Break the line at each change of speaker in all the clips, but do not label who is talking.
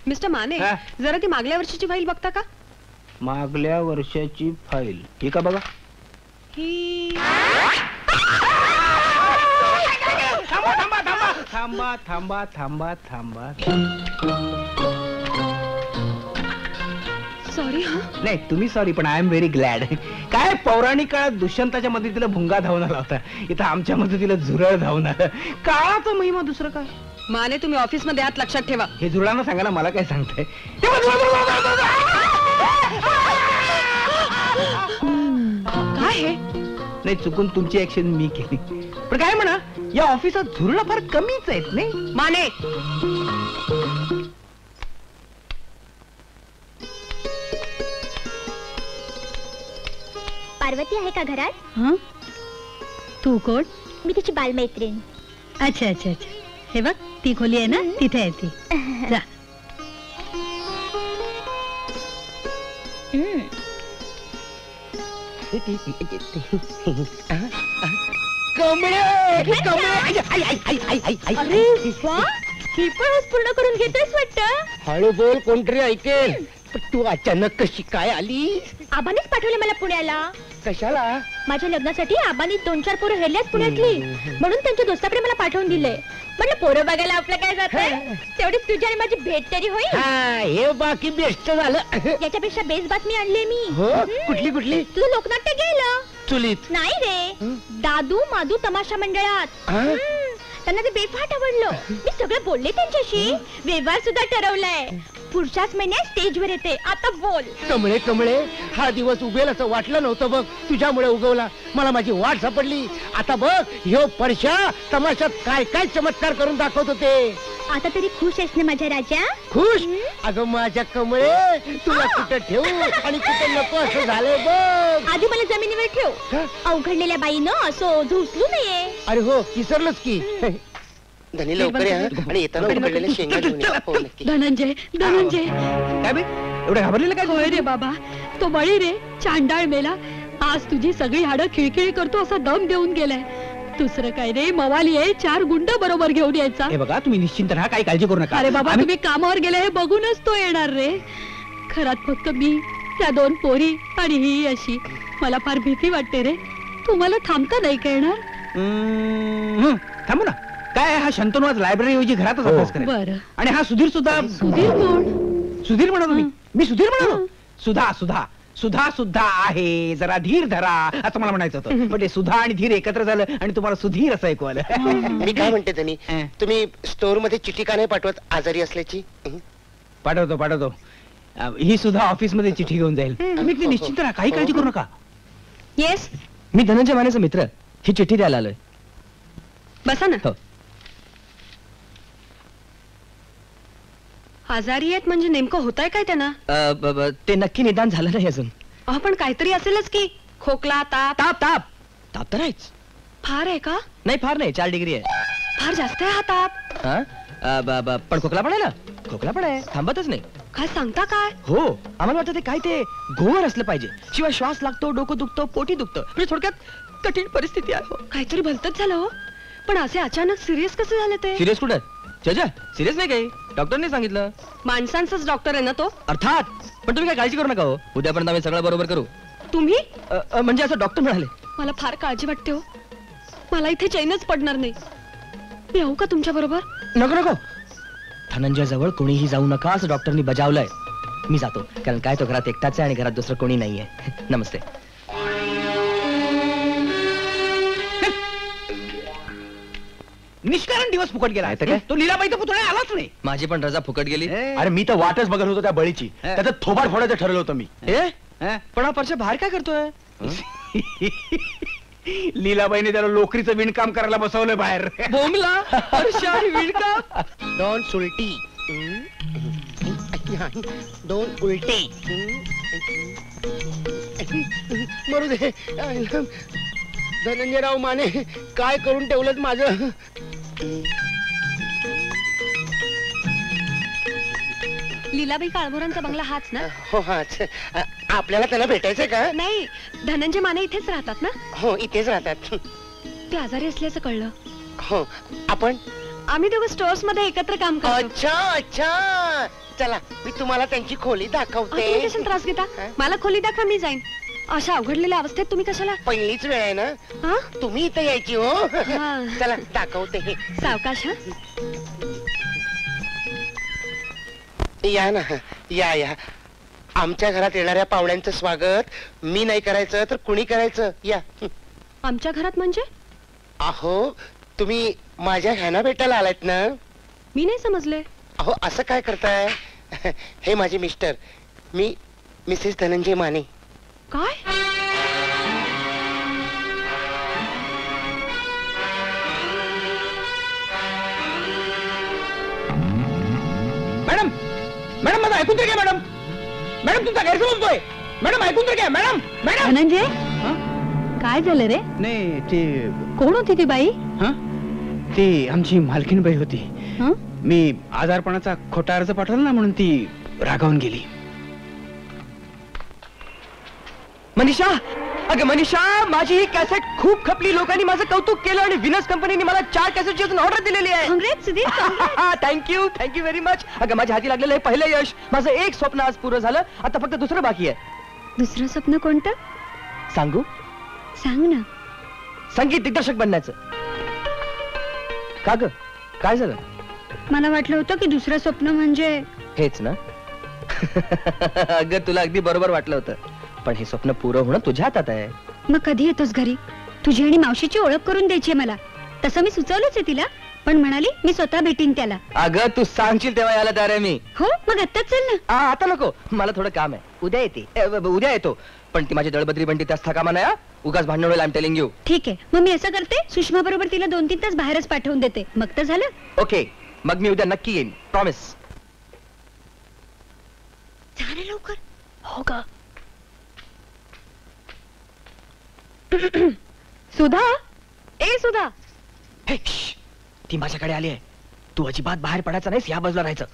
Mister Mane, जरा ती मागल्या वर्षीची फाईल बघता का?
मागल्या वर्षाची फाईल ही का बघा.
ही
थांबा थांबा थांबा थांबा.
सॉरी. हा
नाही तुम्ही सॉरी, पण आय एम व्हेरी ग्लॅड. काय पौराणिक काळात दुष्यंताच्या मदतीला भुंगा धावून आला होता, इथं आमच्या मदतीला झुरळ धावून आलं. काळाचा महिमा दुसरं काय.
माने, तुम्ही ऑफिस मध्ये आहात, लक्षात ठेवा.
हे झुरळांना सांगा ना, मला काय सांगताय.
काय हे?
नाही चुकून तुमची ऍक्शन मी केली, पण काय म्हणा, या ऑफिसात झुरळ फार कमीच आहेत नाही.
माने,
पार्वती आहे का घरात?
हं? तू कोण?
मी तिची बालमैत्रीण.
अच्छा अच्छा अच्छा. हे बघ ती खोली आहे ना, तिथे आहे ती. जा.
ही पण पूर्ण करून घेतोयस वाटतं.
हळू बोल, कोणतरी ऐकेल. तू अचानक कशी काय आली?
आबानेच पाठवले मला पुण्याला.
कशाला?
माझ्या लग्नासाठी आबानी 2-4 पोरं हेरल्याच पुण्यातली, म्हणून त्यांच्या दोस्ताकडे मला पाठवून दिले. म्हटलं पोरं बघायला आपलं काय जातंय, तेवढीच तुझी आणि माझी भेट तरी होईल.
हे बाकी बेस्ट झालं.
याच्यापेक्षा बेस्ट बातमी आणली मी.
कुठली कुठली?
तुझं लोकनाट्य गेलं.
चुलीत
नाही रे, दादू मादू तमाशा मंडळात. त्यांना ते बेफाट आवडलं. मी सगळं बोलले त्यांच्याशी, व्यवहार सुद्धा ठरवलाय. पुढच्याच महिन्यात स्टेजवर येते. आता बोल.
कमळे कमळे, हा दिवस उगेल असं वाटलं नव्हतं बघ, तुझ्यामुळे उगवला. मला माझी वाट सापडली. आता बघ, ह्यो परशा तमाशात काय काय चमत्कार करून दाखवत होते.
आता तरी खुश आहेस ना माझ्या राजा?
खुश? अगं माझ्या कमळे, तुला कुठं ठेवू आणि कुठं नको असं झालंय बघ.
आधी मला जमिनीवर ठेव. अवघडलेल्या बाईनं असं झोसलू नये.
अरे हो, विसरलोच की. धनी लवकर या आणि येताना उकडलेल्या शेंगा घेऊन या. हो नक्की.
धनंजय, धनंजय.
काय बे, एवढं घाबरलेलं काय?
होय रे बाबा, तो बळी रे, चांडाळ मेला. आज तुझी सगळी हाडं खिळखिळी करतो असा दम देऊन गेलाय. दुसरं काय रे, मवाली आहे, 4 गुंड बरोबर घेऊन यायचा.
हे बघा, तुम्ही निश्चिंत राहा, काही काळजी करू नका.
अरे बाबा, तुम्ही कामावर गेले हे बघूनच तो येणार रे. घरात फक्त मी, त्या 2 पोरी आणि ही अशी. मला फार भीती वाटते रे. तुम्हाला थांबता नाही का येणार?
थांबू ना. काय हा शंतनू आज लायब्ररी ऐवजी घरातच अभ्यास करेल.
बरं.
आणि हा सुधीर सुद्धा.
सुधीर कोण?
सुधीर म्हणालो मी सुधीर म्हणालो. सुधा सुधा सुधा सुद्धा आहे, जरा धीर धरा असं मला म्हणायचं होतं. पण ते सुधा आणि धीर एकत्र झालं आणि तुम्हाला सुधीर असं ऐकू आलं.
मी काय म्हणते त्यांनी, तुम्ही स्टोअर मध्ये चिठ्ठी का नाही पाठवत आजारी असल्याची?
पाठवतो पाठवतो. ही सुद्धा ऑफिस मध्ये चिठ्ठी घेऊन जाईल. तुम्ही निश्चिंत राहा, काही काळजी करू नका.
येस,
मी धनंजय मानेचा मित्र, ही चिठ्ठी द्यायला आलोय.
बसा ना.
हो.
आजारी आहेत म्हणजे नेमकं होतंय काय त्यांना?
ते नक्की निदान झालं नाही अजून.
पण काहीतरी असेलच की. खोकला, ताप.
ताप ताप ताप तर आहेच.
फार आहे का?
नाही फार नाही, 4 डिग्री आहे.
फार जास्त आहे हा ताप.
पण खोकला पण आहे ना. खोकला पण आहे, थांबतच नाही.
काय सांगता काय?
हो, आम्हाला वाटतं ते काय ते घोवर असलं पाहिजे, शिवाय श्वास लागतो, डोकं दुखतं, पोटी दुखतं. म्हणजे थोडक्यात कठीण परिस्थिती आहे.
काहीतरी भलतच झालं हो. पण असे अचानक सिरियस कसं झालं ते?
सिरियस कुठं? जजा सिरियस नाही काही, डॉक्टरने सांगितलं.
माणसांचाच डॉक्टर आहे ना तो?
अर्थात. पण तुम्ही काय काळजी करू नका हो, उद्यापर्यंत आम्ही सगळं बरोबर करू.
तुम्ही?
म्हणजे असं डॉक्टर म्हणाले.
मला फार काळजी वाटते हो. मला इथे चैनच पडणार नाही. मी येऊ का तुमच्या बरोबर?
नको नको, धनंजय जवळ कोणीही जाऊ नका असं डॉक्टरनी बजावलंय. मी जातो, कारण काय तो घरात एकटाच आहे आणि घरात दुसरं कोणी नाहीये. नमस्ते.
निष्कारण दिवस फुकट गेला. तो लीलाबाईचा पुतळा आलाच नाही.
माझी पण रजा फुकट गेली.
अरे मी तर वाटच बघत होतो त्या बळीची. त्याचं थोबाड फोडायचं ठरवलं होतं मी.
पण हा परशा बाहेर काय करतोय?
लीलाबाईने त्याला लोकरीचं विणकाम करायला बसवलंय बाहेर.
बोमला परशा विणकाम.
2 सुलटी, 2 उलटी. मरू दे. धनंजयराव माने, काय करून ठेवलं माझं.
लीलाबाई काळभोरांचा बंगला हाच ना?
हो हाच. आपल्याला त्याला भेटायचंय का?
नाही, धनंजय माने इथेच राहतात ना?
हो इथेच राहतात.
ते आजारी असल्याचं कळलं.
हो. आपण
आम्ही दोघं स्टोअर्स मध्ये एकत्र काम करतो.
अच्छा अच्छा, चला मी तुम्हाला त्यांची खोली
तुम्ही
दाखवते.
कशाला त्रास घेता?
हा?
मला खोली दाखवा, मी जाईन. अशा अवघडलेल्या अवस्थेत तुम्ही कशाला?
पहिलीच वेळ आहे ना
हा?
तुम्ही इथे यायची हो.
हा.
चला दाखवते.
सावकाश हा.
या ना, या या. आमच्या घरात येणाऱ्या पाहुण्यांचं स्वागत मी नाही करायचं तर कुणी करायचं? या.
आमच्या घरात म्हणजे?
अहो तुम्ही माझ्या ह्याना भेटायला आलात ना?
मी नाही समजले.
अहो असं काय करताय? हे माझे मिस्टर, मी मिसेस धनंजय माने.
काय?
मॅडम मॅडम माझं ऐकून तर घ्या मॅडम. मॅडम तुमचा गैरसमज होतोय. मॅडम ऐकून तर घ्या मॅडम. मॅडम
धनंजय
हा?
काय झालं रे?
नाही ते
कोण होती ती बाई?
हा ती आमची मालकीनबाई होती.
हं?
मी आजारपणाचा खोटा अर्ज पाठवला ना म्हणून ती रागावून गेली.
मनीषा, अगं मनीषा, माझी ही कॅसेट खूप खपली. लोकांनी माझं कौतुक केलं आणि विनस कंपनीने मला 4 कॅसेटची अजून ऑर्डर दिलेली आहे.
Congress Sudhir.
Thank you very much. अगं माझ्या हाती लागलेलं हे पहिलं यश. माझं एक स्वप्न आज पूर्ण झालं. आता फक्त दुसरं बाकी आहे.
दुसरं स्वप्न कोणतं?
सांगू?
सांग ना.
संगीत दिग्दर्शक बनण्याचं. का ग, काय झालं?
मला वाटलं होतं की दुसरं स्वप्न म्हणजे
हेच ना. अगं तुला अगदी बरोबर वाटलं होतं, पण हे स्वप्न पुरं होणं तुझ्या हातात आहे.
मग कधी येतोस घरी? तुझी आणि मावशीची ओळख करून द्यायची मला. तसं मी सुचवलंच आहे तिला, पण म्हणाली मी स्वतः भेटीन त्याला.
अगं तू सांगशील तेव्हा यायला तयार आहे मी.
हो मग आत्ताच चल ना.
आता नको, मला थोडं काम आहे. उद्या येते. उद्या येतो, पण ती माझी दळबद्री बनती त्याच थाकामा नाही. उगाच भांडण होईल. I am telling you.
ठीक आहे, मग मी असं करते, सुषमा बरोबर तिला 2-3 तास बाहेरच पाठवून देते. मग तर झालं.
ओके, मग मी उद्या नक्की येईन. प्रॉमिस.
झालं लवकर.
हो का? सुधा, ए सुधा.
हे, श्श. ती माझ्याकडे आली आहे. तू अजिबात बाहेर पडायचं नाहीस, या बाजूला राहायचं.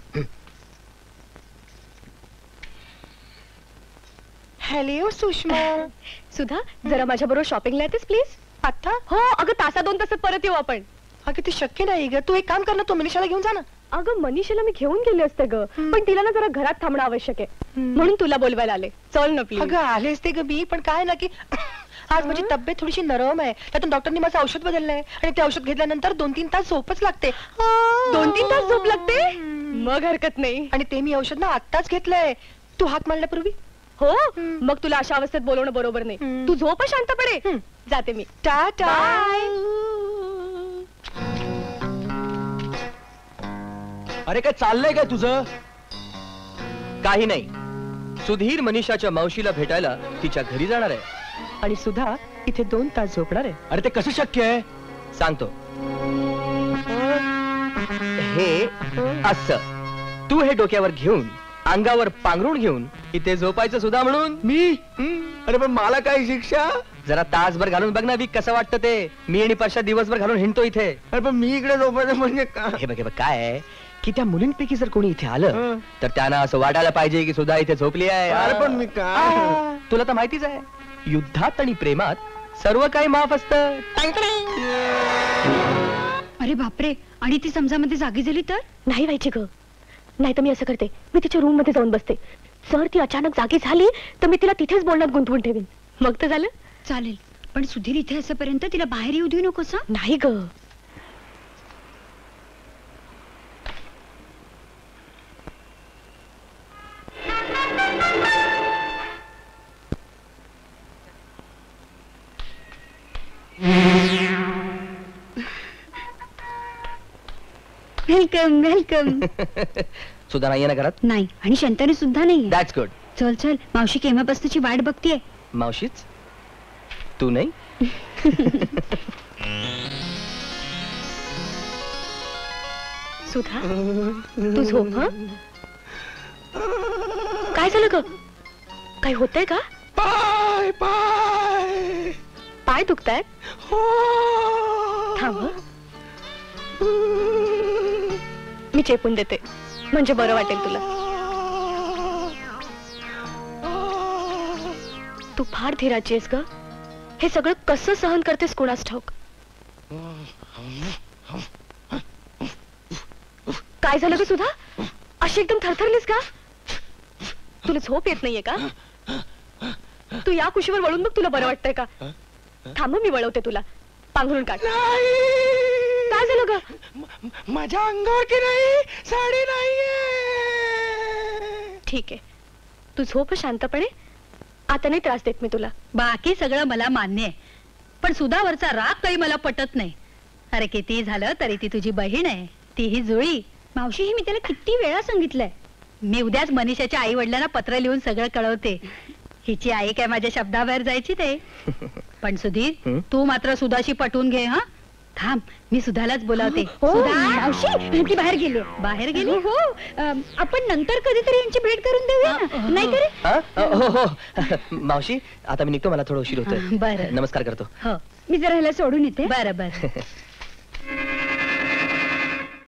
हॅलो सुषमा. सुधा, जरा माझ्या बरोबर शॉपिंगला येतेस प्लीज? आता? हो, अगं तासा 2 तासात परत येऊ आपण.
अगं ते शक्य नाही ग. तू एक काम कर ना, तू मनीषाला घेऊन जा ना.
अगं मनीषाला मी घेऊन गेले असते ग, पण तिला ना जरा घरात थांबणं आवश्यक आहे, म्हणून तुला बोलवायला आले. चल ना प्लीज.
अगं आलेच ते ग मी, पण काय ना की आज माझी तब्येत थोडीशी नरम आहे. त्यातून डॉक्टरनी माझं औषध बदललंय आणि ते औषध घेतल्यानंतर 2-3 तास झोपच लागते.
2-3 तास झोप लागते? मग हरकत नाही.
आणि ते मी औषध ना आत्ताच घेतलंय, तू हाक मारल्यापूर्वी.
हो, मग तुला अशा अवस्थेत बोलवणं बरोबर नाही. तू झोप शांतपणे. जाते मी.
टाटा. अरे काय चाललंय काय तुझं? काही नाही. सुधीर मनीषाच्या मावशीला भेटायला तिच्या घरी जाणार आहे आणि सुधा इथे 2 तास झोपणार आहे. अरे ते कसं शक्य आहे? सांगतो. हे असं तू हे डोक्यावर घेऊन, अंगावर पांघरून घेऊन इथे झोपायचं सुद्धा म्हणून. मी? अरे पण मला काय शिक्षा? जरा तासभर घालून बघ ना वीक कसं वाटतं ते. मी आणि परशा दिवसभर घालून हिंडतो इथे.
अरे पण मी इकडे झोपायचं म्हणजे
हे बघ काय आहे की त्या मुलींपैकी जर कोणी इथे आलं तर त्यांना असं वाटायला पाहिजे की सुद्धा इथे झोपली आहे.
अरे पण मी काय?
तुला तर माहितीच आहे, युद्धात आणि प्रेमात सर्व काही माफ असतं.
अरे बापरे, आणि ती समजामध्ये जागी झाली तर?
नाही व्हायची ग. नाही तर मी असं करते, मी तिच्या रूम मध्ये जाऊन बसते. जर ती अचानक जागी झाली तर मी तिला तिथेच बोलण्यात गुंतवून ठेवीन. मग तर झालं.
चालेल, पण सुधीर इथे असेपर्यंत तिला बाहेर येऊ देऊ नकोस.
नाही ग.
Welcome welcome.
सुद्धा नाहीये ना घरात?
नाही, आणि शंतनू सुद्धा नाही.
That's good.
चल चल, मावशी केव्हापासूनची वाट बघतीये.
मावशीच? तू नाही?
सुधा, तू झोप. हा, काय झालं ग? काय होतंय का?
पाय पाय
पाय दुखतायत?
हो.
थांब हं. मी चेपून देते, म्हणजे बरं वाटेल तुला. तू फार धीराची आहेस ग. हे सगळं कसं सहन करतेस कोणास ठाऊक. काय झालं ग सुधा? अशी एकदम थरथरलीस का? तुला झोप येत नाहीये का? तू या कुशीवर वळून बघ, तुला बरं वाटतंय का? थांब मी वळवते तुला. पांघरून काढ. काय झालं ग?
माझ्या अंगावर की नाही साडी नाहीये.
ठीक आहे, तू झोप शांतपणे. आता नाही त्रास देत मी तुला.
बाकी सगळं मला मान्य आहे, पण सुधावरचा राग काही मला पटत नाही. अरे किती झालं तरी ती तुझी बहीण आहे, तीही जुळी. मावशी ही मी त्याला किती वेळा सांगितलंय. मी उद्याच मनीषाच्या आई वडिलांना पत्र लिहून सगळं कळवते. हिची आई काय माझ्या शब्दाबाहेर जायची ते. पण सुधीर, तू मात्र सुधाशी पटवून घे. हा, थांब, मी सुधालाच बोलावते. सुधा,
मावशी ती बाहेर गेली.
बाहेर गेली?
हो, आपण नंतर कधीतरी यांची भेट करून देऊया ना, नाही तरी?
हो हो मावशी, आता मी निघतो, मला थोडं उशीर होतोय.
बरं.
नमस्कार करतो.
हो,
मी जरा ह्याला सोडून येते.
बरं बरं.